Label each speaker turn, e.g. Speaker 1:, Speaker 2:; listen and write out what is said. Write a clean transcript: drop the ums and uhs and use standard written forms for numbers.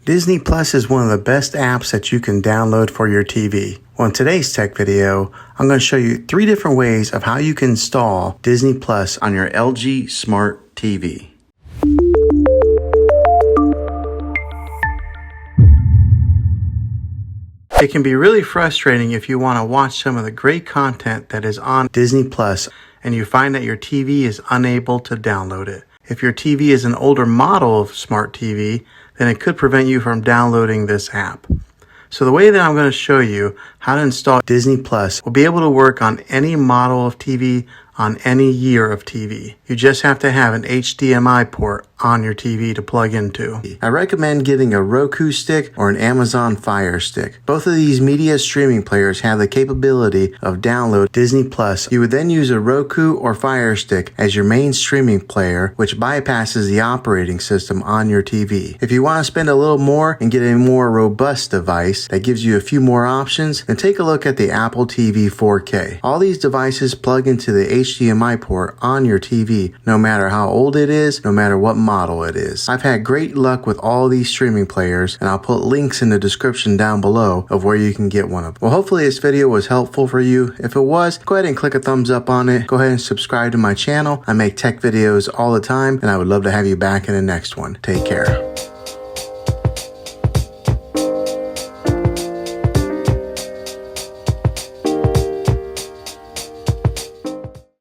Speaker 1: Disney Plus is one of the best apps that you can download for your TV. Well, in today's tech video, I'm going to show you 3 different ways of how you can install Disney Plus on your LG Smart TV. It can be really frustrating if you want to watch some of the great content that is on Disney Plus and you find that your TV is unable to download it. If your TV is an older model of smart TV, then it could prevent you from downloading this app. So the way that I'm going to show you how to install Disney Plus will be able to work on any model of TV on any year of TV. You just have to have an HDMI port on your TV to plug into. I recommend getting a Roku stick or an Amazon Fire Stick. Both of these media streaming players have the capability of download Disney Plus. You would then use a Roku or Fire Stick as your main streaming player, which bypasses the operating system on your TV. If you want to spend a little more and get a more robust device that gives you a few more options, then take a look at the Apple TV 4K. All these devices plug into the HDMI port on your TV, no matter how old it is, no matter what model it is. I've had great luck with all these streaming players, and I'll put links in the description down below of where you can get one of them. Well, hopefully this video was helpful for you. If it was, go ahead and click a thumbs up on it. Go ahead and subscribe to my channel. I make tech videos all the time, and I would love to have you back in the next one. Take care.